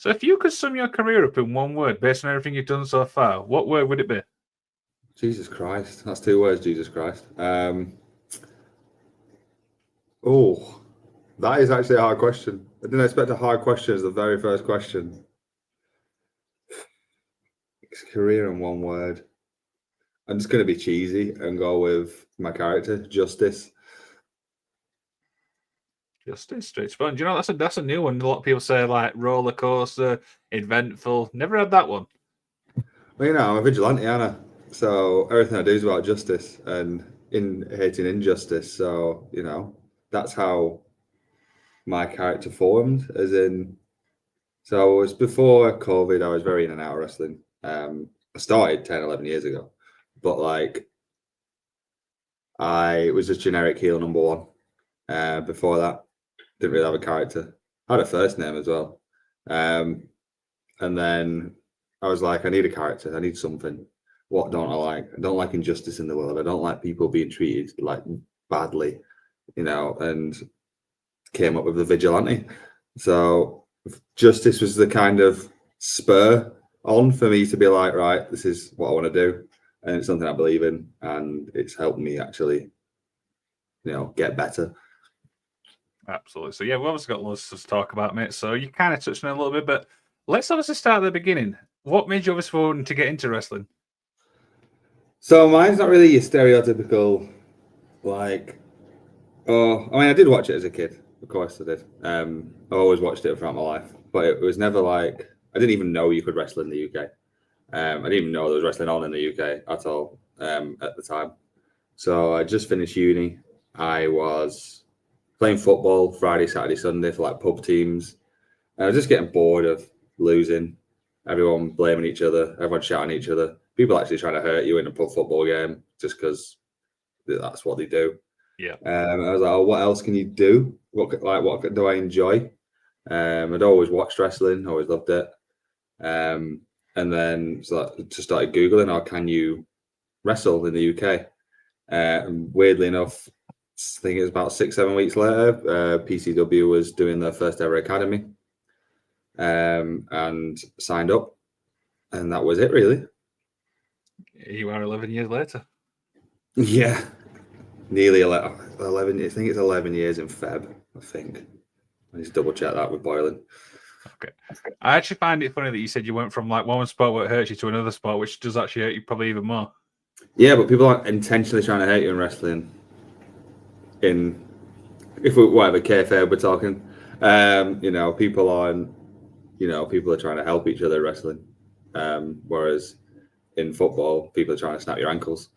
So if you could sum your career up in one word based on everything you've done so far, what word would it be? Jesus Christ. That's 2 words, Jesus Christ. Oh, that is actually a hard question. I didn't expect a hard question as the very first question. Career in one word. I'm just going to be cheesy and go with my character, Justice. Justice, straight fun. Do you know that's a new one? A lot of people say like roller coaster, eventful. Never had that one. Well, I'm a vigilante, aren't I? So everything I do is about justice and in hating injustice. So, that's how my character formed, as in, so it was before COVID, I was very in and out of wrestling. I started 10, 11 years ago, but like I was just generic heel number one. Before that, didn't really have a character. I had a first name as well. And then I was like, I need a character. I need something. What don't I like? I don't like injustice in the world. I don't like people being treated like badly, and came up with the vigilante. So justice was the kind of spur on for me to be like, right, this is what I want to do. And it's something I believe in. And it's helped me actually, get better. Absolutely. So yeah, we've obviously got loads to talk about, mate. So you kind of touched on it a little bit, but let's obviously start at the beginning. What made you obviously want to get into wrestling? So mine's not really your stereotypical, like, I did watch it as a kid. Of course I did. I always watched it throughout my life, but it was never like, I didn't even know you could wrestle in the UK. I didn't even know there was wrestling on in the UK at all at the time. So I just finished uni. I was playing football Friday, Saturday, Sunday for like pub teams. And I was just getting bored of losing, everyone blaming each other, everyone shouting at each other, people actually trying to hurt you in a pub football game just because that's what they do. Yeah. I was like, oh, what else can you do? What do I enjoy? I'd always watched wrestling, always loved it. And then just started Googling, how can you wrestle in the UK? And weirdly enough, I think it was about 6-7 weeks later, PCW was doing their first ever academy, and signed up, and that was it, really. You are 11 years later. Yeah, nearly 11. I think it's 11 years in Feb. I think I need to double check that with Boylan. Okay. I actually find it funny that you said you went from like one sport where it hurts you to another sport, which does actually hurt you probably even more. Yeah, but people aren't intentionally trying to hurt you in wrestling. Whatever kayfabe we're talking, people aren't. People are trying to help each other in wrestling, whereas in football, people are trying to snap your ankles.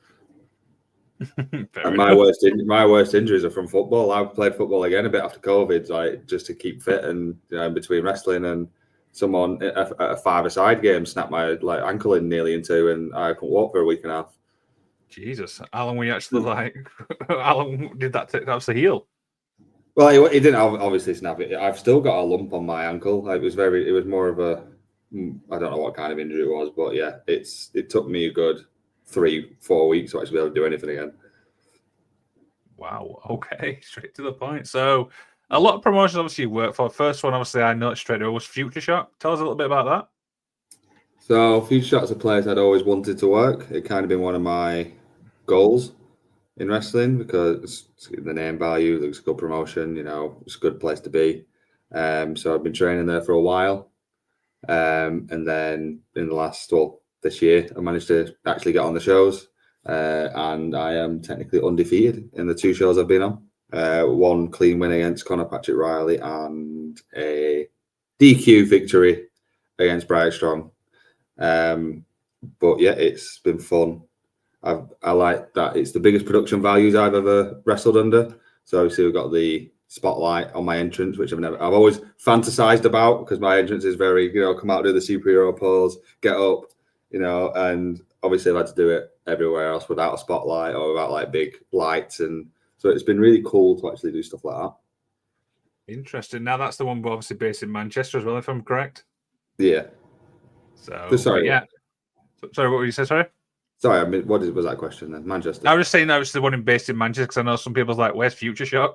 And my worst injuries are from football. I played football again a bit after COVID, like just to keep fit, and in between wrestling, and someone at a five-a-side game snapped my ankle in nearly in two, and I couldn't walk for a week and a half. Jesus, how long were you actually how long did that take? That was the heel. Well, he didn't obviously snap it. I've still got a lump on my ankle. It was more of a, I don't know what kind of injury it was, but yeah, it took me a good 3-4 weeks to actually be able to do anything again. Wow. Okay. Straight to the point. So a lot of promotions obviously you work for. First one, obviously, I noticed straight away was FutureShock. Tell us a little bit about that. So FutureShock's a place I'd always wanted to work. It kind of been one of my goals in wrestling because it's the name value, it's a good promotion, it's a good place to be. So I've been training there for a while. And then in this year, I managed to actually get on the shows. And I am technically undefeated in the 2 shows I've been on. One clean win against Conor Patrick Riley and a DQ victory against Brian Strong. But yeah, it's been fun. I like that it's the biggest production values I've ever wrestled under. So obviously we've got the spotlight on my entrance, which I've always fantasized about because my entrance is very, come out, do the superhero pose, get up, and obviously I've had to do it everywhere else without a spotlight or without big lights. And so it's been really cool to actually do stuff like that. Interesting. Now that's the one obviously based in Manchester as well, if I'm correct. Yeah. So sorry. Yeah. Sorry, what were you saying? Sorry. Sorry, what was that question then? Manchester. I was just saying that was the one based in Manchester because I know some people's like, where's FutureShock?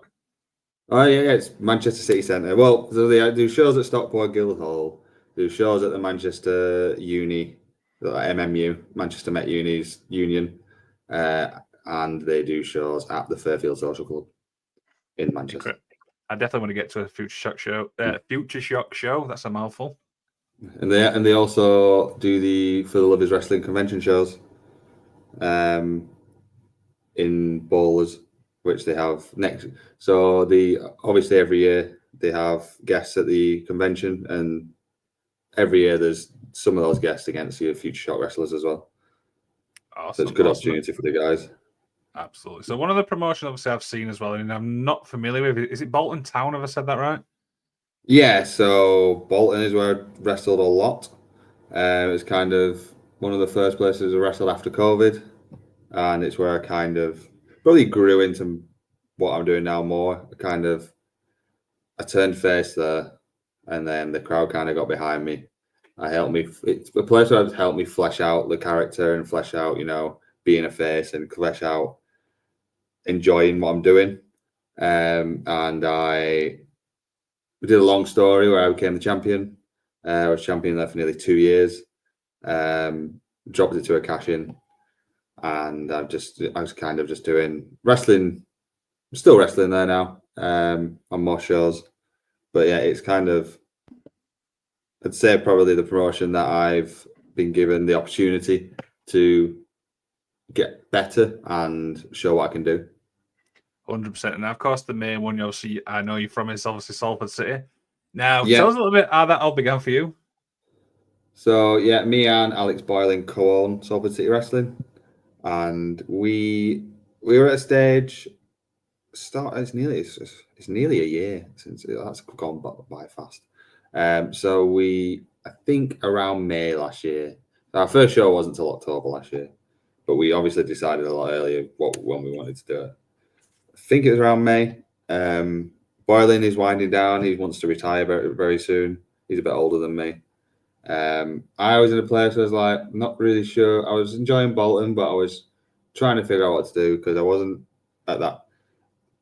Oh yeah, it's Manchester City Centre. Well, so they do shows at Stockport, Guildhall, do shows at the Manchester Uni, MMU, Manchester Met Unis Union, and they do shows at the Fairfield Social Club in Manchester. I definitely want to get to a FutureShock show. FutureShock show. That's a mouthful. And they also do the For the Love Is Wrestling convention shows, in Bowlers, which they have next. So obviously every year they have guests at the convention, and every year there's some of those guests against the FutureShock wrestlers as well. Awesome. So it's a good opportunity for the guys. Absolutely. So one of the promotions obviously I've seen as well, and I'm not familiar with it. Is it Bolton Town? Have I said that right? Yeah, so Bolton is where I wrestled a lot. It's kind of one of the first places I wrestled after COVID, and it's where I kind of probably grew into what I'm doing now more. I turned face there, and then the crowd kind of got behind me. It's a place where it's helped me flesh out the character and flesh out, being a face and flesh out enjoying what I'm doing. And I did a long story where I became the champion. I was champion there for nearly 2 years. Dropped it to a cash in, and I was kind of just doing wrestling. I'm still wrestling there now, on more shows, but yeah, it's kind of, I'd say probably the promotion that I've been given the opportunity to get better and show what I can do. 100%. And of course, the main one, obviously, I know you're from, is obviously Salford City. Now, tell us a little bit how that all began for you. So yeah, me and Alex Boylan co-own Salford City Wrestling, and we were at a stage. It's nearly a year since that's gone by fast. So I think around May last year. Our first show wasn't until October last year, but we obviously decided a lot earlier when we wanted to do it. I think it was around May. Boylan is winding down. He wants to retire very, very soon. He's a bit older than me. I was in a place where I was like, not really sure. I was enjoying Bolton, but I was trying to figure out what to do because I wasn't at that.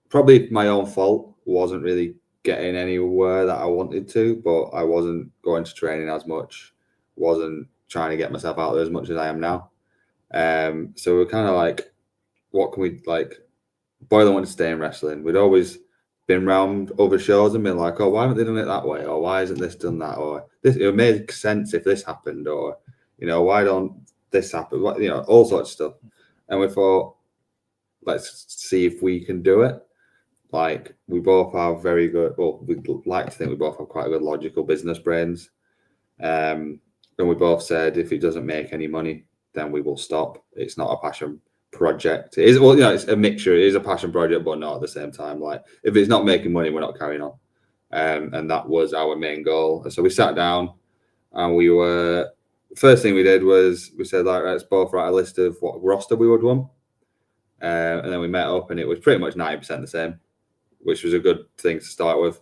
Probably my own fault. Wasn't really getting anywhere that I wanted to, but I wasn't going to training as much. Wasn't trying to get myself out there as much as I am now. So we're kind of like, what can we like? Boylan wanted to stay in wrestling. We'd always been round other shows and been like, oh, why haven't they done it that way? Or why isn't this done that? Or this, it would make sense if this happened. Or, why don't this happen? All sorts of stuff. And we thought, let's see if we can do it. Like, we both have very good, well, we'd like to think we both have quite a good logical business brains. And we both said, if it doesn't make any money, then we will stop. It's not a passion project. It is, well, it's a mixture. It is a passion project, but not at the same time. Like, if it's not making money, we're not carrying on. And that was our main goal. So we sat down, and first thing we did was we said, like, let's both write a list of what roster we would want. And then we met up, and it was pretty much 90% the same, which was a good thing to start with.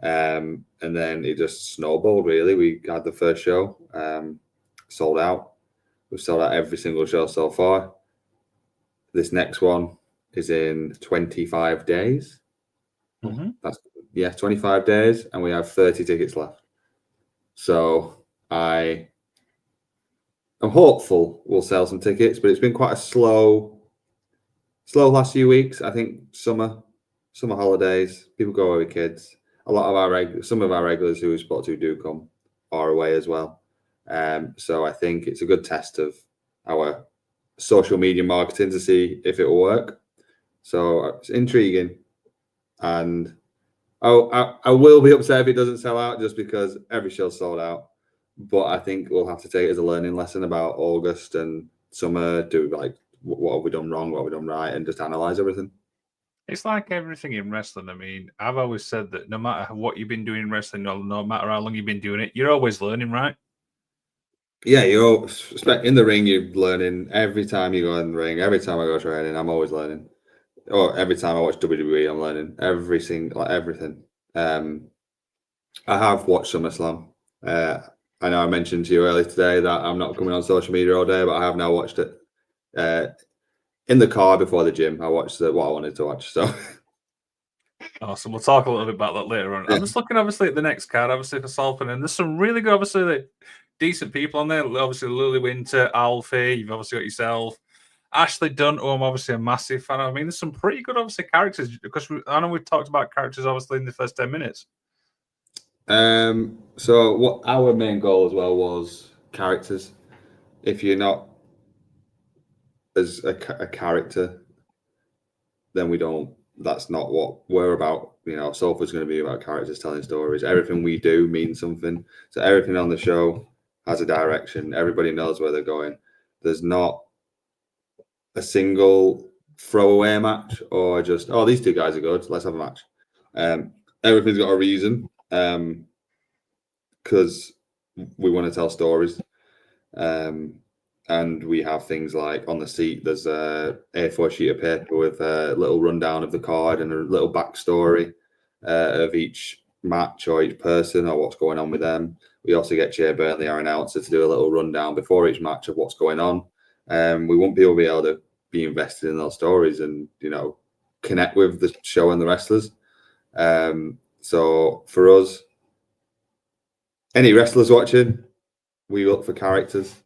And then it just snowballed, really. We had the first show, sold out. We've sold out every single show so far. This next one is in 25 days. Mm-hmm. 25 days, and we have 30 tickets left. So I'm hopeful we'll sell some tickets, but it's been quite a slow last few weeks. I think summer holidays, people go away with kids. A lot of some of our regulars who we spot to do come are away as well. So I think it's a good test of our social media marketing to see if it will work. So it's intriguing, and I will be upset if it doesn't sell out, just because every show's sold out. But I think we'll have to take it as a learning lesson about August and summer. Do like, what have we done wrong, what have we done right, and just analyze everything. It's like everything in wrestling. I mean, I've always said that no matter what you've been doing in wrestling, no matter how long you've been doing it, you're always learning, right? Yeah, you're in the ring. You're learning every time you go in the ring. Every time I go training, I'm always learning. Or every time I watch WWE, I'm learning everything. I have watched SummerSlam. I know I mentioned to you earlier today that I'm not coming on social media all day, but I have now watched it. In the car before the gym, I watched what I wanted to watch. So Awesome. We'll talk a little bit about that later on. Yeah. I'm just looking, obviously, at the next card, obviously, for Salford, and there's some really good, obviously, like, decent people on there. Obviously, Lily Winter, Alfie, you've obviously got yourself. Ashley Dunn, who I'm obviously a massive fan of. I mean, there's some pretty good, obviously, characters, because I know we've talked about characters, obviously, in the first 10 minutes. So what our main goal as well was characters. If you're not as a character, then we don't. That's not what we're about. You know, Salford's going to be about characters telling stories. Everything we do means something. So everything on the show has a direction. Everybody knows where they're going. There's not a single throwaway match or just these two guys are good. Let's have a match. Everything's got a reason. Because we want to tell stories. And we have things like on the seat, there's a A4 sheet of paper with a little rundown of the card and a little backstory of each match or each person or what's going on with them. We also get Jay Bentley, our announcer, to do a little rundown before each match of what's going on. We want people to be able to be invested in those stories and, you know, connect with the show and the wrestlers. So for us, any wrestlers watching, we look for characters.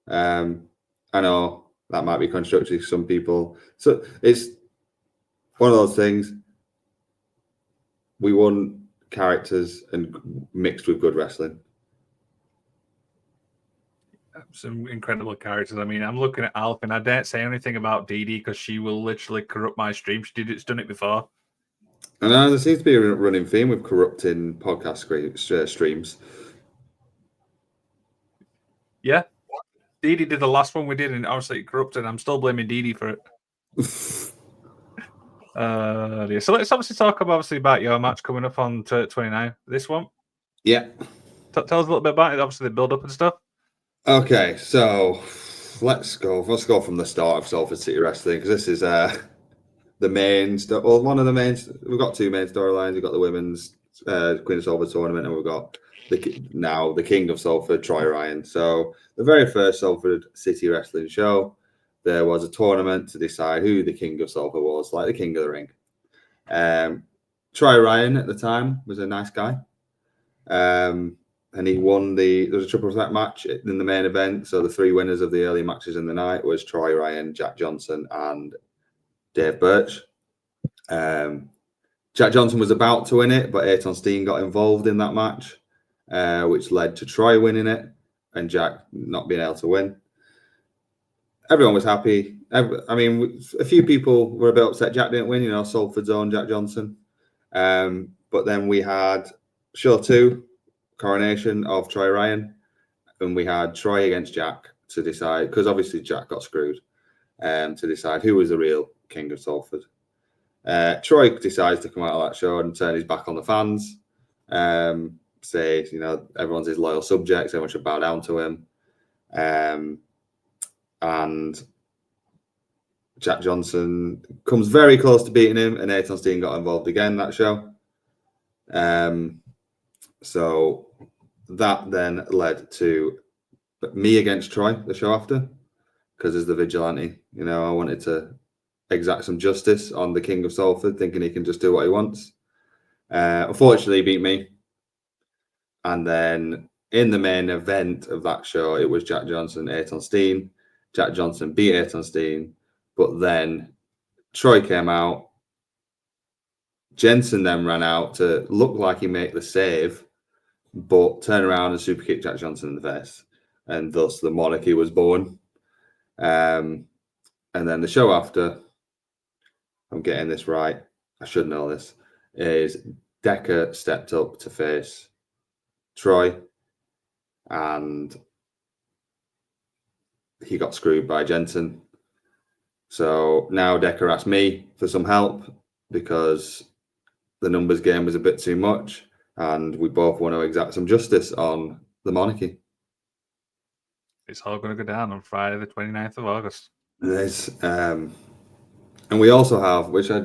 I know that might be constructive to some people. So it's one of those things. We want characters and mixed with good wrestling. Some incredible characters. I mean, I'm looking at Alf, and I don't say anything about Dee Dee because she will literally corrupt my stream. She's done it before. I know there seems to be a running theme with corrupting podcast streams. Yeah. Dee Dee did the last one we did, and obviously it corrupted. I'm still blaming Dee Dee for it. So let's obviously talk about your match coming up on 29. This one. Yeah. Tell us a little bit about it. Obviously, the build up and stuff. Okay, so let's go from the start of Salford City Wrestling, because this is the main one of the main. We've got two main storylines. We've got the women's Queen of Salford tournament, and we've got the King of Salford, Troy Ryan. So the very first Salford City Wrestling show, there was a tournament to decide who the King of Salford was, like the King of the Ring. Troy Ryan at the time was a nice guy. And he won there was a triple threat match in the main event. So the three winners of the early matches in the night was Troy Ryan, Jack Johnson, and Dave Birch. Jack Johnson was about to win it, but Ayrton Steen got involved in that match, which led to Troy winning it and Jack not being able to win. Everyone was happy. I mean, a few people were a bit upset Jack didn't win, you know, Salford's own Jack Johnson. But then we had show 2, coronation of Troy Ryan, and we had Troy against Jack to decide, because obviously Jack got screwed, to decide who was the real King of Salford. Troy decides to come out of that show and turn his back on the fans, say, you know, everyone's his loyal subjects, everyone should bow down to him. And Jack Johnson comes very close to beating him, and Ayrton Steen got involved again that show. So that then led to me against Troy the show after, because as the vigilante, you know, I wanted to exact some justice on the King of Salford, thinking he can just do what he wants. Unfortunately, he beat me. And then in the main event of that show, it was Jack Johnson, Ayrton Steen. Jack Johnson beat Ayrton Steen, but then Troy came out. Jensen then ran out to look like he made the save, but turn around and super kick Jack Johnson in the face, and thus the monarchy was born. And then the show after, I'm getting this right, I should know this, is Decker stepped up to face Troy, and he got screwed by Jensen. So now Decker asked me for some help because the numbers game was a bit too much, and we both want to exact some justice on the monarchy. It's all going to go down on Friday, the 29th of August. There's, and we also have, which I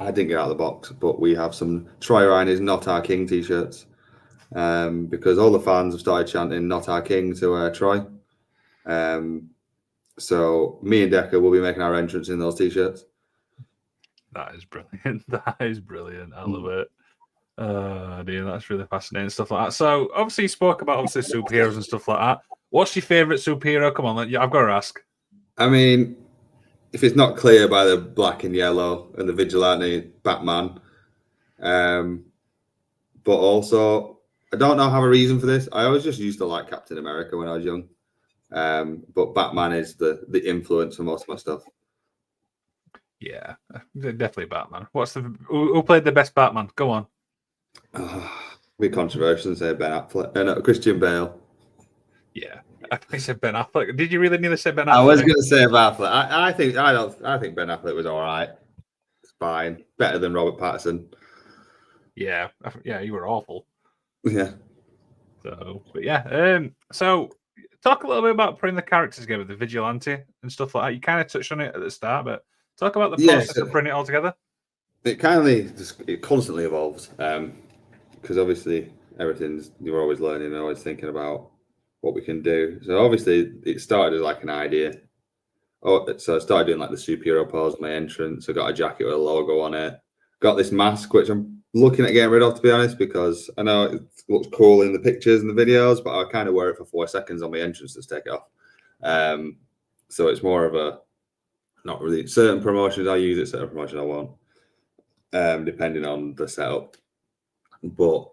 didn't get out of the box, but we have some Troy Ryan is not our king t-shirts, because all the fans have started chanting "not our king" to Troy. So me and Decker will be making our entrance in those t-shirts. That is brilliant. That is brilliant. I love it. Dear, that's really fascinating stuff like that. So, obviously, you spoke about obviously superheroes and stuff like that. What's your favorite superhero? Come on, I've got to ask. I mean, if it's not clear by the black and yellow and the vigilante, Batman. But also, I don't know have a reason for this. I always just used to like Captain America when I was young. But Batman is the influence for most of my stuff. Yeah, definitely Batman. Who played the best Batman? Go on. Be controversial and say Ben Affleck and Christian Bale. Yeah, I think I said Ben Affleck. Did you really nearly say Ben Affleck? I was going to say Ben Affleck. I think Ben Affleck was all right. It's fine, better than Robert Pattinson. Yeah, you were awful. Yeah. So, but yeah, so talk a little bit about putting the characters together, the vigilante and stuff like that. You kind of touched on it at the start, but talk about the process of putting it all together. It constantly evolves, because obviously you're always learning and always thinking about what we can do. So obviously it started as like an idea. So I started doing like the superhero pose, my entrance. I got a jacket with a logo on it. Got this mask, which I'm looking at getting rid of, to be honest, because I know it looks cool in the pictures and the videos, but I kind of wear it for 4 seconds on my entrance to take it off. So it's more of a, not really, certain promotions I use it, certain promotions I won't, depending on the setup. But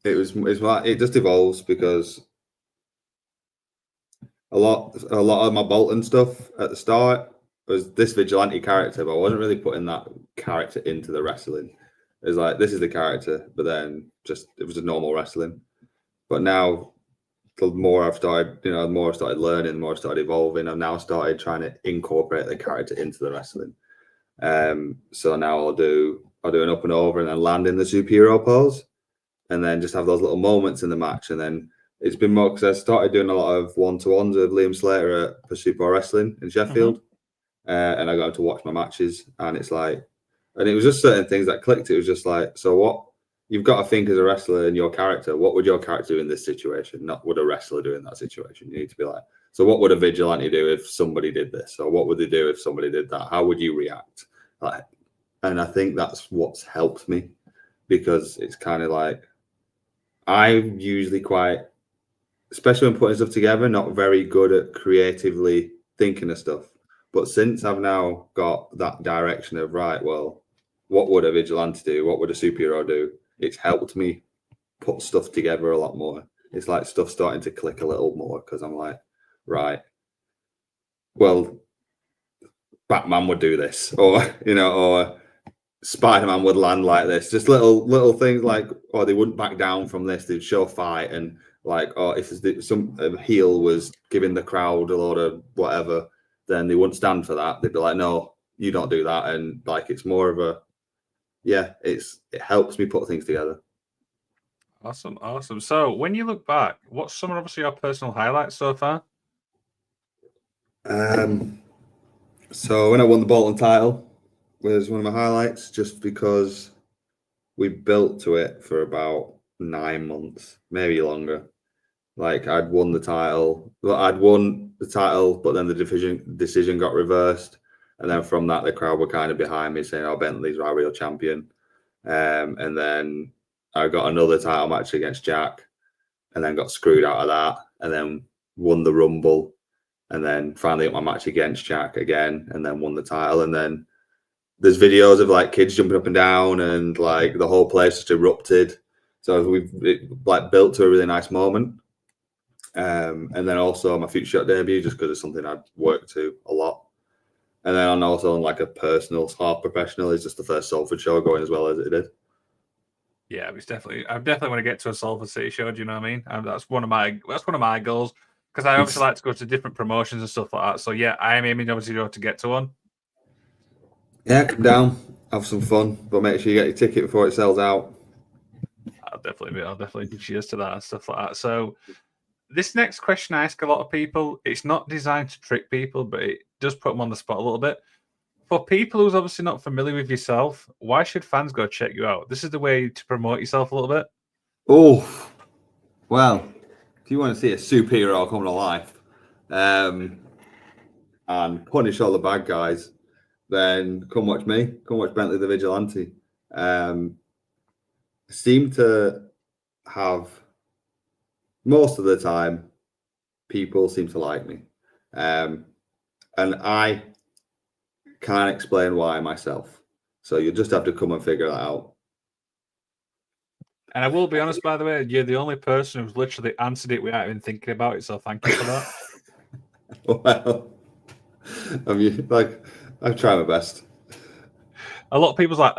it just evolves because a lot of my Bolton stuff at the start was this vigilante character, but I wasn't really putting that character into the wrestling. It was like, this is the character, but then it was a normal wrestling. But now, the more I've started, the more I started learning, the more I started evolving. I've now started trying to incorporate the character into the wrestling. So now I'll do an up and over and then land in the superhero pose, and then just have those little moments in the match. And then it's been more because I started doing a lot of one-to-ones with Liam Slater at Pursuit Pro Wrestling in Sheffield, and I got to watch my matches, and it's like, and it was just certain things that clicked. It was just like, so what you've got to think as a wrestler and your character, what would your character do in this situation? Not what a wrestler do in that situation. You need to be like, so what would a vigilante do if somebody did this? Or what would they do if somebody did that? How would you react? Like, and I think that's what's helped me, because it's kind of like, I'm usually quite, especially when putting stuff together, not very good at creatively thinking of stuff. But since I've now got that direction of, right, well, what would a vigilante do? What would a superhero do? It's helped me put stuff together a lot more. It's like stuff starting to click a little more, because I'm like, right, well, Batman would do this, or or Spider-Man would land like this. Just little things like, or they wouldn't back down from this. They'd show fight, and like, or if some heel was giving the crowd a lot of whatever, then they wouldn't stand for that. They'd be like, no, you don't do that. And like, it's more of a, it helps me put things together. Awesome. So when you look back, what's some of obviously your personal highlights so far? So when I won the Bolton title was one of my highlights, just because we built to it for about 9 months, maybe longer. Like, I'd won the title, but then the decision got reversed, and then from that the crowd were kind of behind me, saying, "Oh, Bentley's our real champion." And then I got another title match against Jack, and then got screwed out of that, and then won the Rumble, and then finally got my match against Jack again, and then won the title. And then there's videos of like kids jumping up and down, and like the whole place just erupted. So we've built to a really nice moment. And then also my FutureShock debut, just because it's something I'd worked to a lot. And then also on like a personal, half professional, is just the first Salford show going as well as it did. Yeah, I definitely want to get to a Salford City show. Do you know what I mean? That's one of my goals, because I obviously like to go to different promotions and stuff like that. So yeah, I am aiming obviously to get to one. Yeah, come down, have some fun, but make sure you get your ticket before it sells out. I'll definitely do cheers to that and stuff like that. So this next question I ask a lot of people, it's not designed to trick people, but it does put them on the spot a little bit. For people who's obviously not familiar with yourself, why should fans go check you out? This is the way to promote yourself a little bit. Oh, well, if you want to see a superhero come to life, and punish all the bad guys, then come watch me. Come watch Bentley the Vigilante. Seem to have most of the time people seem to like me, and I can't explain why myself. So you just have to come and figure that out. And I will be honest, by the way, you're the only person who's literally answered it without even thinking about it. So thank you for that. Well, I've tried my best. A lot of people's like,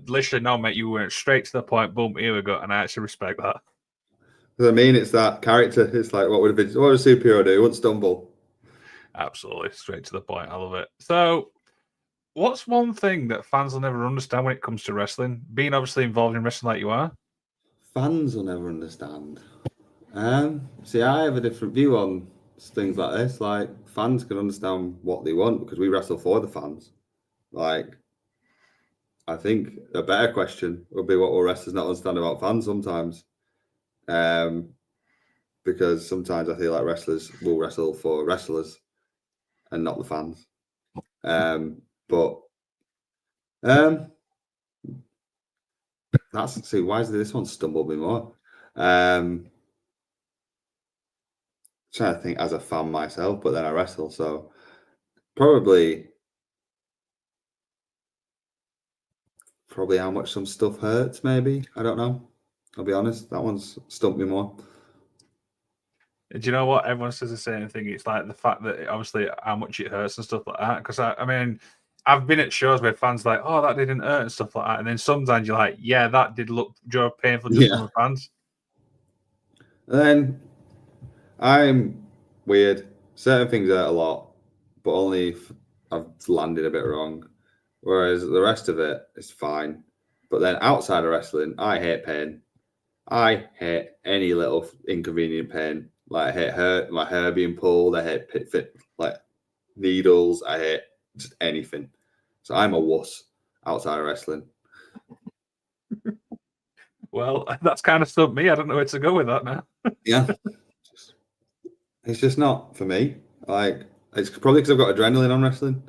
literally, no, mate, you went straight to the point. Boom, here we go. And I actually respect that. I mean, it's that character. It's like, what would a superhero do? He wouldn't stumble. Absolutely, straight to the point. I love it. So, what's one thing that fans will never understand when it comes to wrestling? Being obviously involved in wrestling like you are. Fans will never understand. See, I have a different view on things like this. Like, fans can understand what they want because we wrestle for the fans. Like, I think a better question would be what will wrestlers not understand about fans sometimes. Because sometimes I feel like wrestlers will wrestle for wrestlers and not the fans. But that's see, why does this one stumble me more? Trying to think as a fan myself, but then I wrestle, so probably how much some stuff hurts, maybe. I don't know. I'll be honest, that one's stumped me more. Do you know what? Everyone says the same thing. It's like the fact that obviously how much it hurts and stuff like that. Because I mean, I've been at shows where fans are like, oh, that didn't hurt and stuff like that. And then sometimes you're like, yeah, that did look painful just from the fans. And then I'm weird. Certain things hurt a lot, but only if I've landed a bit wrong. Whereas the rest of it is fine. But then outside of wrestling, I hate pain. I hate any little inconvenient pain. Like I hate my hair being pulled. I hate like needles. I hate just anything. So I'm a wuss outside of wrestling. Well, that's kind of stumped me. I don't know where to go with that now. Yeah. It's just not for me. Like, it's probably because I've got adrenaline on wrestling.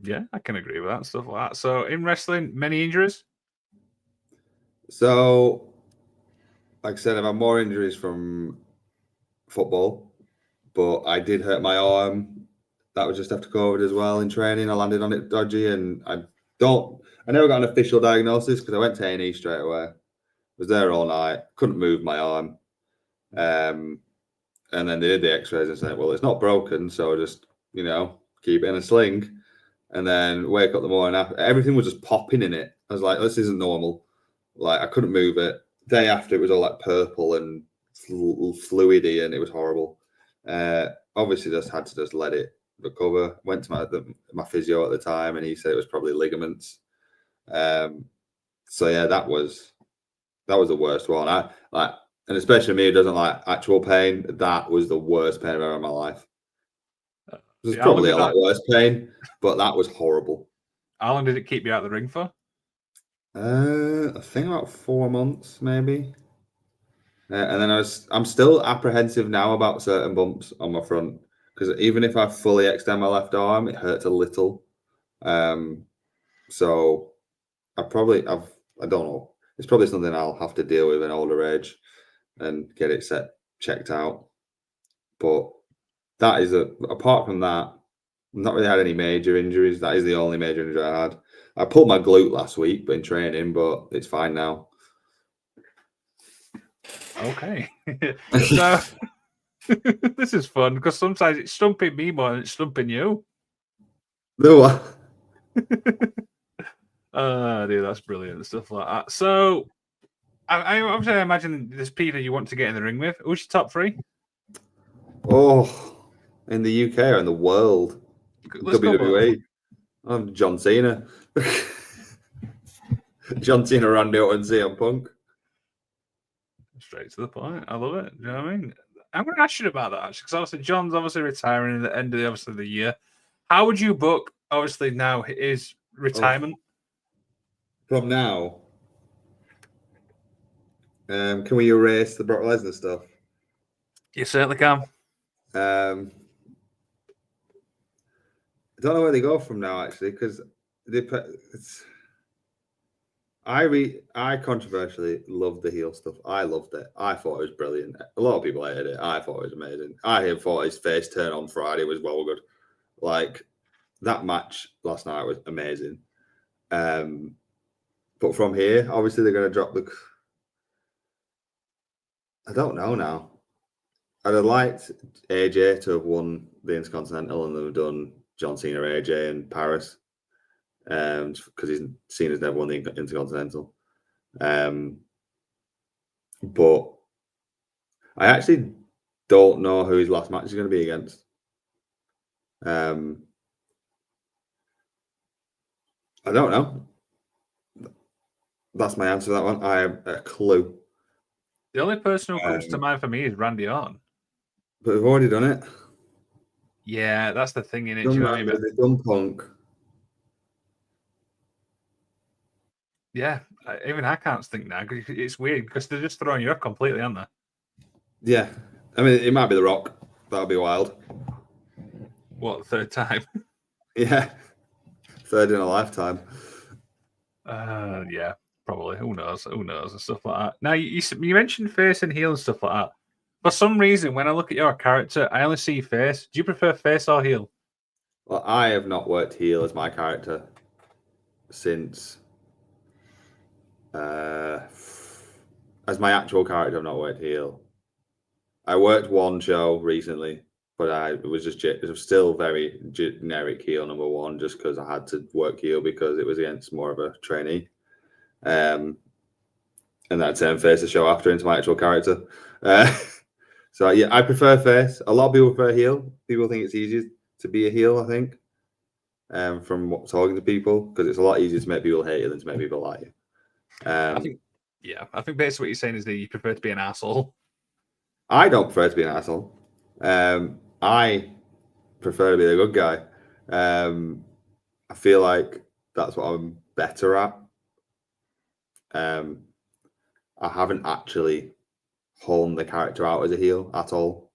Yeah, I can agree with that, stuff like that. So in wrestling, many injuries? So, like I said, I've had more injuries from football, but I did hurt my arm. That was just after COVID as well in training. I landed on it dodgy, and I never got an official diagnosis because I went to A&E straight away. Was there all night, couldn't move my arm. And then they did the x-rays and said, well, it's not broken, so just, keep it in a sling. And then wake up the morning after, everything was just popping in it. I was like, this isn't normal. Like, I couldn't move it. Day after, it was all like purple and fluidy, and it was horrible. Obviously, just had to let it recover. Went to my physio at the time, and he said it was probably ligaments. So yeah, that was the worst one. And especially me who doesn't like actual pain, that was the worst pain I've ever had in my life. There's probably a lot worse pain, but that was horrible. How long did it keep you out of the ring for? I think about 4 months, maybe. And then I'm still apprehensive now about certain bumps on my front because even if I fully extend my left arm, it hurts a little. So I don't know. It's probably something I'll have to deal with in older age and get it checked out. But that is apart from that, I've not really had any major injuries. That is the only major injury I had. I pulled my glute last week in training, but it's fine now. Okay. So this is fun because sometimes it's stumping me more than it's stumping you. No. Dude, that's brilliant. Stuff like that. So I obviously imagine there's people you want to get in the ring with. Who's your top three? Oh, in the UK or in the world? WWE. I'm John Cena. John Cena, Randy Orton, CM Punk. Straight to the point. I love it. Do you know what I mean? I'm going to ask you about that actually, because obviously John's obviously retiring at the end of the year. How would you book obviously now his retirement? From now, can we erase the Brock Lesnar stuff? You certainly can. don't know where they go from now, actually, because I controversially loved the heel stuff. I loved it. I thought it was brilliant. A lot of people hated it. I thought it was amazing. I thought his face turn on Friday was well good. Like, that match last night was amazing. But from here, obviously they're going to drop the. I don't know now. I'd have liked AJ to have won the Intercontinental and they've done John Cena, AJ, and Paris, because he's seen as never won the Intercontinental. But I actually don't know who his last match is going to be against. I don't know. That's my answer to that one. I have a clue. The only person who comes to mind for me is Randy Orton. But we've already done it. Yeah, that's the thing in it. They've done Punk. Yeah, even I can't think now because it's weird because they're just throwing you off completely, aren't they? Yeah, I mean it might be The Rock. That'll be wild. What, third time? Yeah, third in a lifetime. Yeah, probably. Who knows? Who knows and stuff like that. Now you mentioned face and heel and stuff like that. For some reason, when I look at your character, I only see face. Do you prefer face or heel? Well, I have not worked heel as my character since. As my actual character, I've not worked heel. I worked one show recently, but it was still very generic heel number one, just because I had to work heel because it was against more of a trainee. And that turned face the show after into my actual character. So yeah, I prefer face. A lot of people prefer heel. People think it's easier to be a heel, I think, from talking to people, because it's a lot easier to make people hate you than to make people like you. I think basically what you're saying is that you prefer to be an asshole. I don't prefer to be an asshole. I prefer to be the good guy. I feel like that's what I'm better at. I haven't actually honed the character out as a heel at all.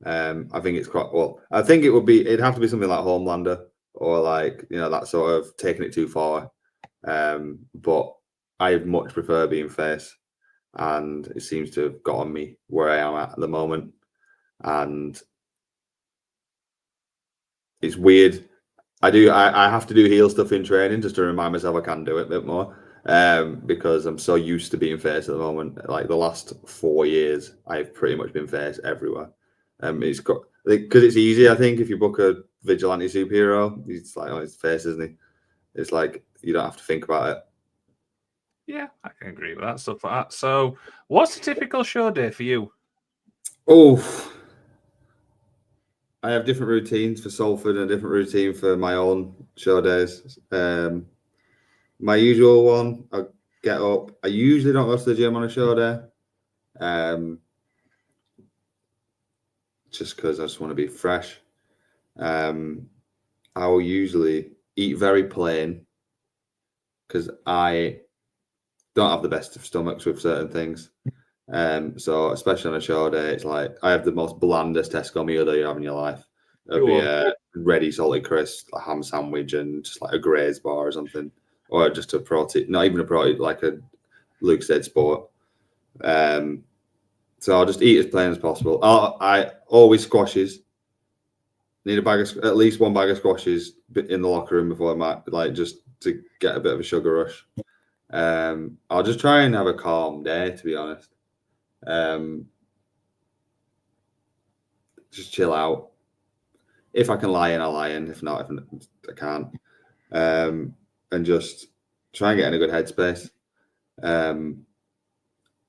I think it's quite well. I think it'd have to be something like Homelander or like that sort of taking it too far. But I much prefer being face, and it seems to have gotten me where I am at the moment. And it's weird. I have to do heel stuff in training just to remind myself I can do it a bit more. Because I'm so used to being face at the moment. Like the last 4 years, I've pretty much been face everywhere. It's got because it's easy. I think if you book a vigilante superhero, he's like, oh, it's face, isn't he? It's like you don't have to think about it. Yeah, I can agree with that stuff like that. So, what's a typical show day for you? Oh, I have different routines for Salford and a different routine for my own show days. My usual one, I get up. I usually don't go to the gym on a show day, just because I just want to be fresh. I will usually eat very plain because I don't have the best of stomachs with certain things. So especially on a show day, it's like I have the most blandest Tesco meal that you have in your life. It'll be a ready salted crisp, a ham sandwich, and just like a Graze bar or something, or just a protein, not even a protein, like a Luke said sport. So I'll just eat as plain as possible. I always squashes. Need at least one bag of squashes in the locker room before I might just to get a bit of a sugar rush. I'll just try and have a calm day, to be honest. Just chill out. If I can lie in, I'll lie in. If not, if I can't. And just try and get in a good headspace. And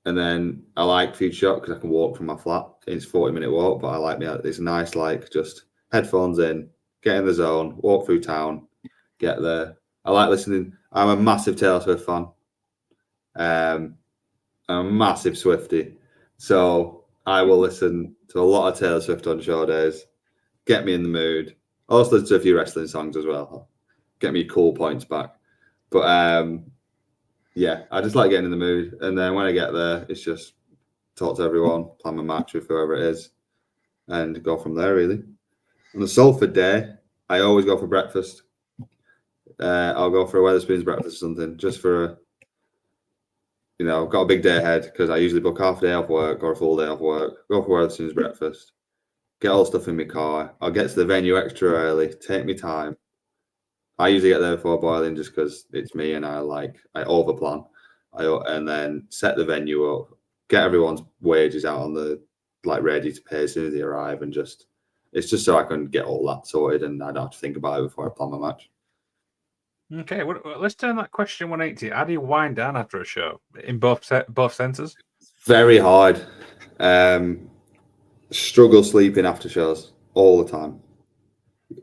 then I like FutureShock because I can walk from my flat. It's a 40-minute walk, but I like it's nice, like just headphones in, get in the zone, walk through town, get there. I like listening. I'm a massive Taylor Swift fan. I'm a massive Swiftie. So I will listen to a lot of Taylor Swift on show days, get me in the mood. I also listen to a few wrestling songs as well, get me cool points back. But yeah, I just like getting in the mood. And then when I get there, it's just talk to everyone, plan my match with whoever it is, and go from there, really. On a Salford day, I always go for breakfast. I'll go for a Wetherspoons breakfast or something, just for I've got a big day ahead because I usually book half a day off work or a full day off work. Go for Wetherspoons breakfast. Get all the stuff in my car. I'll get to the venue extra early. Take me time. I usually get there before boiling just because it's me and I overplan. And then set the venue up, get everyone's wages out on the ready to pay as soon as they arrive, and it's just so I can get all that sorted and I don't have to think about it before I plan my match. Okay, well, let's turn that question 180. How do you wind down after a show in both senses? Very hard. Struggle sleeping after shows all the time.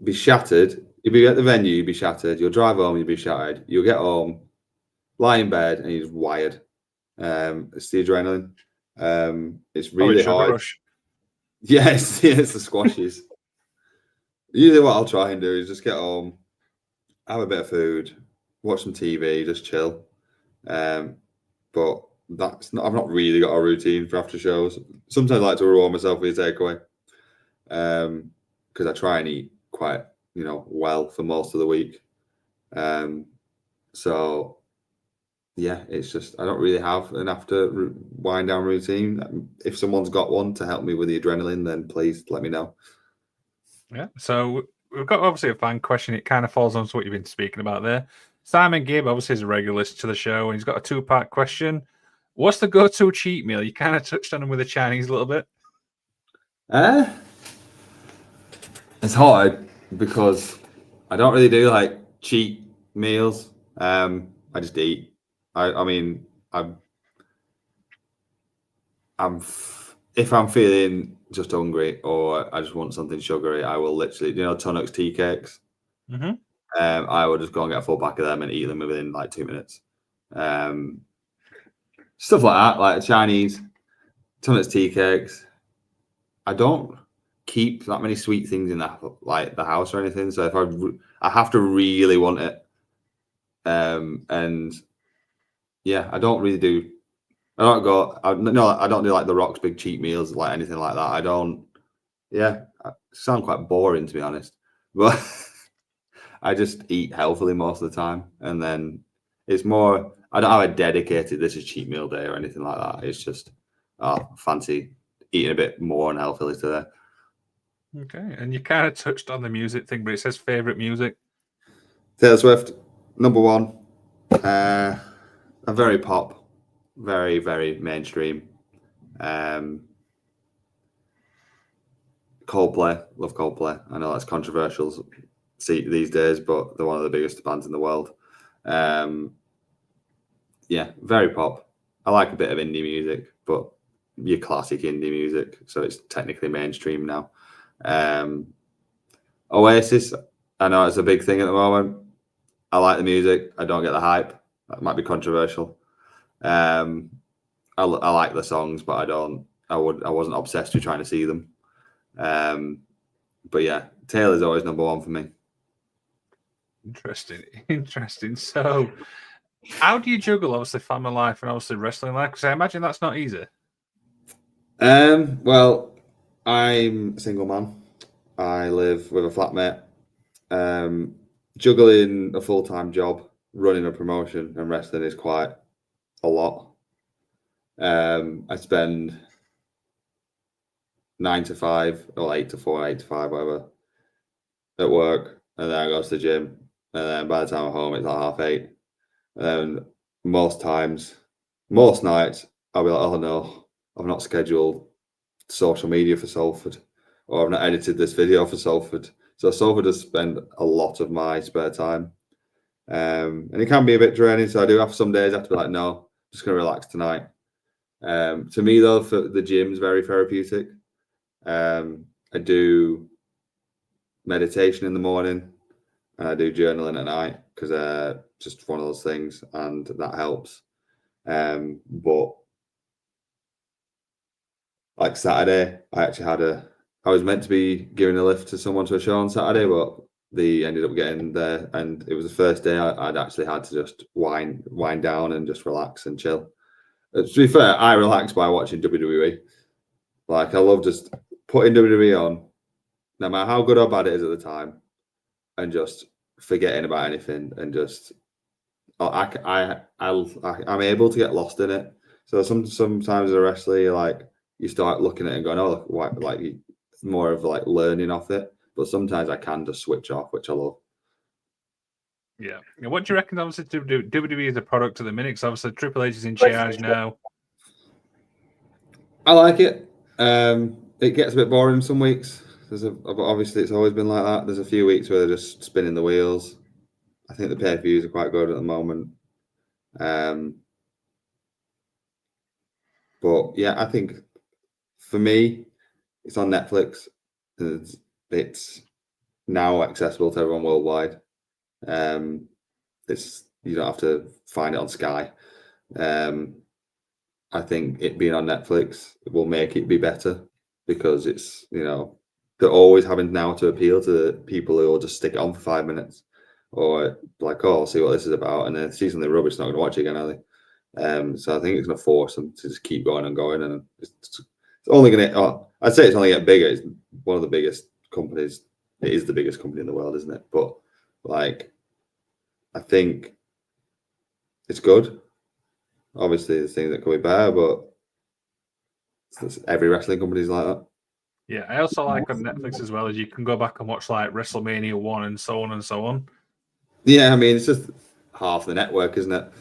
Be shattered. You'll be at the venue, you'll be shattered. You'll drive home, you'll be shattered. You'll get home, lie in bed, and you're just wired. It's the adrenaline. It's really hard. Rush. Yes, the squashes. Usually what I'll try and do is just get home, have a bit of food, watch some TV, just chill. But I've not really got a routine for after shows. Sometimes I like to reward myself with a takeaway. Because I try and eat quite, well for most of the week. So yeah, it's just I don't really have an after wind down routine. If someone's got one to help me with the adrenaline, then please let me know. Yeah. So we've got obviously a fan question. It kind of falls on to what you've been speaking about there. Simon Gibb obviously is a regular listener to the show, and he's got a 2-part question. What's the go-to cheat meal? You kind of touched on him with the Chinese a little bit. It's hard because I don't really do cheat meals. I just eat. If I'm feeling just hungry or I just want something sugary, I will literally, Tunnock's tea cakes. Mm-hmm. I will just go and get a full pack of them and eat them within 2 minutes. Stuff like that, like Chinese, Tunnock's tea cakes. I don't keep that many sweet things in the house or anything. So if I have to really want it, and yeah, I don't really do. I don't do the Rock's big cheat meals, anything like that. I don't. Yeah, I sound quite boring to be honest, but I just eat healthily most of the time, and then it's more. I don't have a dedicated this is cheat meal day or anything like that. It's just fancy eating a bit more unhealthily today. Okay, and you kind of touched on the music thing, but it says favorite music. Taylor Swift, number one. A very pop, very, very mainstream. Coldplay, love Coldplay. I know that's controversial these days, but they're one of the biggest bands in the world. Yeah, very pop. I like a bit of indie music, but your classic indie music, so it's technically mainstream now. Oasis, I know it's a big thing at the moment. I like the music. I don't get the hype. That might be controversial. I like the songs, but I wasn't obsessed with trying to see them. But yeah, Taylor's always number one for me. Interesting. So, how do you juggle obviously family life and obviously wrestling life? Because I imagine that's not easy. Well, I'm a single man. I live with a flatmate. Juggling a full-time job, running a promotion, and wrestling is quite a lot. I spend 9 to 5 or 8 to 4, 8 to 5, whatever, at work, and then I go to the gym, and then by the time I'm home, it's 8:30. And most nights, I'll be like, oh no, I've not scheduled social media for Salford, or I've not edited this video for Salford. So Salford does spend a lot of my spare time. And it can be a bit draining. So I do have some days I have to be like, no, I'm just going to relax tonight. To me, though, for the gym is very therapeutic. I do meditation in the morning and I do journaling at night because just one of those things, and that helps. But like Saturday, I was meant to be giving a lift to someone to a show on Saturday, but they ended up getting there, and it was the first day I'd actually had to just wind down and just relax and chill. To be fair, I relax by watching WWE. I love just putting WWE on, no matter how good or bad it is at the time. and just forgetting about anything, and just I'm able to get lost in it. So sometimes a wrestler, you start looking at it and going, oh, it's more of like learning off it. But sometimes I can just switch off, which I love. Yeah. And what do you reckon? Obviously, to do WWE as a product at the minute, because obviously Triple H is in charge now. I like it. It gets a bit boring some weeks. Obviously, it's always been like that. There's a few weeks where they're just spinning the wheels. I think the pay-per-views are quite good at the moment. But yeah, I think for me, it's on Netflix. It's now accessible to everyone worldwide. You don't have to find it on Sky. I think it being on Netflix will make it be better, because it's, they're always having now to appeal to people who will just stick it on for 5 minutes, or like, oh, I'll see what this is about, and then if season the rubbish, not going to watch it again, are they? So I think it's going to force them to just keep going and going, and it's only going to. I'd say it's only getting bigger. It's one of the biggest companies. It is the biggest company in the world, isn't it? But I think it's good. Obviously, there's things that could be better, but every wrestling company is like that. Yeah, I also like on Netflix as well, as you can go back and watch like WrestleMania 1 and so on and so on. Yeah, I mean, it's just half the network, isn't it?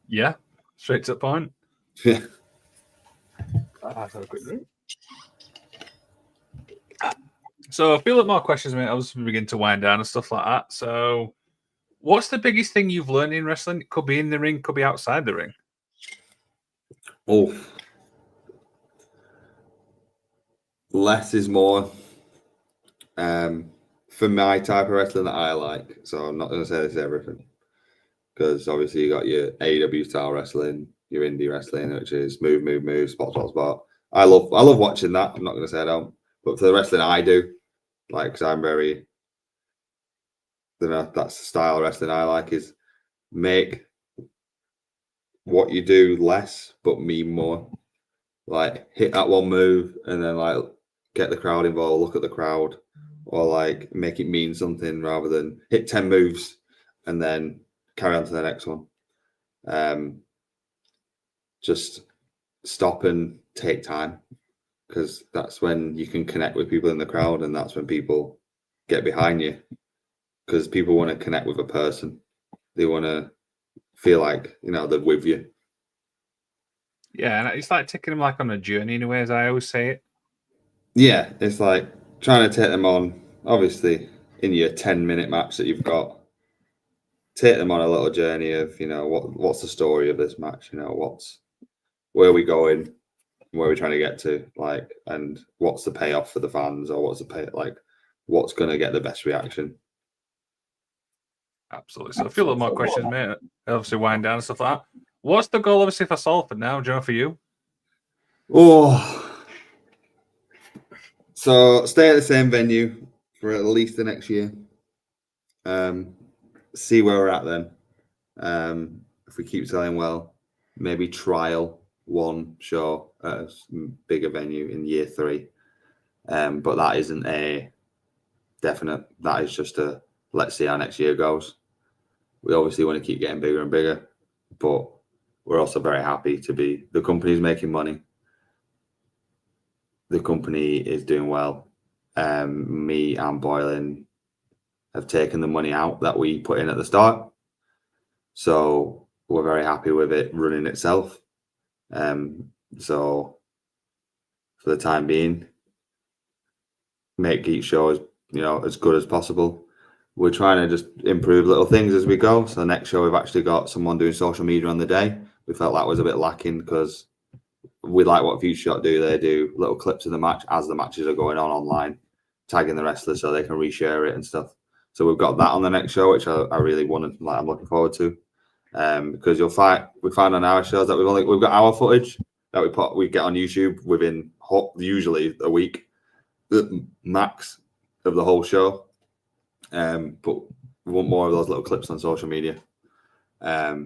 Yeah, straight to the point. Yeah. Have a quick drink. So I feel like more questions, mate. I was begin to wind down and stuff like that. So, what's the biggest thing you've learned in wrestling? It could be in the ring, could be outside the ring. Oh, less is more. For my type of wrestling that I like, so I'm not going to say this is everything, because obviously you got your AEW style wrestling, your indie wrestling, which is move, spot. I love watching that. I'm not going to say I don't, but for the wrestling I do, because I'm very, that's the style of wrestling I like, is make what you do less but mean more. Like, hit that one move and then get the crowd involved, look at the crowd, or make it mean something, rather than hit 10 moves and then carry on to the next one. Just stop and take time, because that's when you can connect with people in the crowd, and that's when people get behind you, because people want to connect with a person. They want to feel like, they're with you. Yeah, and it's like taking them on a journey in a way, as I always say it. Yeah, it's like trying to take them on, obviously, in your 10-minute match that you've got. Take them on a little journey of, what's the story of this match? Where are we going? Where are we trying to get to? And what's the payoff for the fans, or what's what's going to get the best reaction? Absolutely. So a few little more questions, mate. Obviously, wind down and stuff like that. What's the goal, obviously, for Salford now, Joe, for you? Oh, so stay at the same venue for at least the next year. See where we're at then. If we keep selling well, maybe trial one show at a bigger venue in year 3. But that isn't a definite. That is just a let's see how next year goes. We obviously want to keep getting bigger and bigger, but we're also very happy to be. The company's making money. The company is doing well. Me and Boylan have taken the money out that we put in at the start, so we're very happy with it running itself. So for the time being, make each show as good as possible. We're trying to just improve little things as we go. So the next show, we've actually got someone doing social media on the day. We felt that was a bit lacking, because we like what FutureShock do. They do little clips of the match as the matches are going on online, tagging the wrestlers so they can reshare it and stuff. So we've got that on the next show, which I really want to, I'm looking forward to. Because we find on our shows that we've got our footage that we get on YouTube within usually a week max of the whole show. But we want more of those little clips on social media,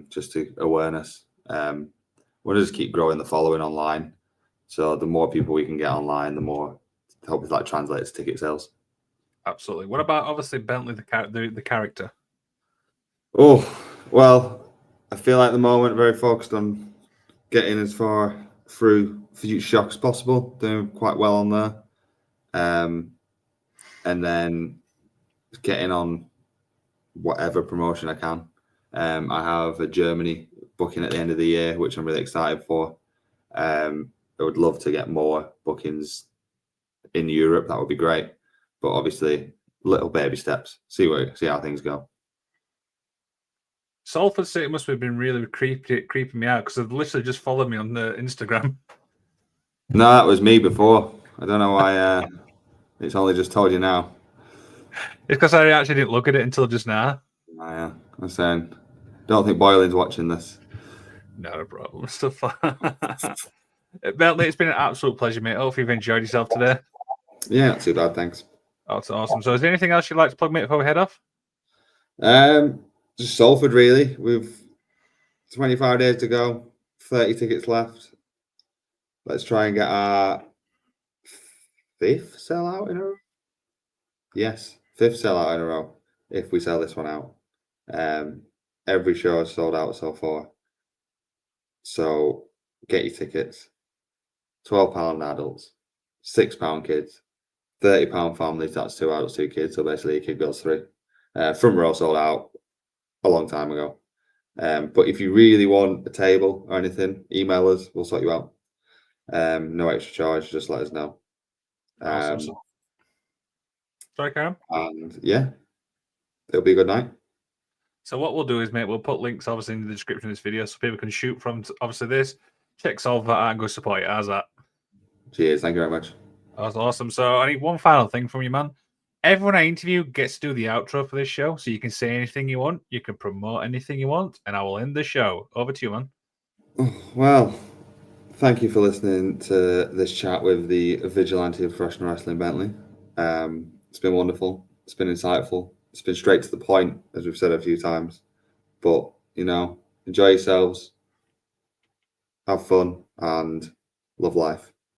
just to awareness. We'll just keep growing the following online. So the more people we can get online, the more help with translates ticket sales. Absolutely. What about obviously Bentley, the character? Oh, well, I feel like at the moment very focused on getting as far through FutureShock as possible, doing quite well on there. And then getting on whatever promotion I can. I have a Germany booking at the end of the year, which I'm really excited for. I would love to get more bookings in Europe. That would be great. But obviously, little baby steps. See how things go. Salford City must have been really creeping me out because they've literally just followed me on the Instagram. No, that was me before. I don't know why it's only just told you now. It's because I actually didn't look at it until just now. Yeah, I'm saying, don't think Boyling's watching this. Not a problem. Stuff like that. Bentley, it's been an absolute pleasure, mate. Hope you've enjoyed yourself today. Yeah, not too bad, thanks. That's awesome. So, is there anything else you'd like to plug, mate, before we head off? Just Salford, really. We've 25 days to go, 30 tickets left. Let's try and get our 5th sellout in a row. Yes, 5th sellout in a row if we sell this one out. Every show is sold out so far. So get your tickets. £12 adults, £6 kids, £30 families. That's 2 adults, 2 kids. So basically, a kid goes 3. Front row sold out a long time ago. But if you really want a table or anything, email us. We'll sort you out. No extra charge. Just let us know. Awesome. Sorry, Karen. And yeah, it'll be a good night. So what we'll do is, mate, we'll put links obviously in the description of this video so people can shoot from obviously this. Check Salford out and go support it. How's that? Cheers. Thank you very much. That's awesome. So I need one final thing from you, man. Everyone I interview gets to do the outro for this show, so you can say anything you want, you can promote anything you want, and I will end the show. Over to you, man. Well, thank you for listening to this chat with the vigilante of professional wrestling, Bentley. It's been wonderful. It's been insightful. It's been straight to the point, as we've said a few times. But, enjoy yourselves, have fun, and love life.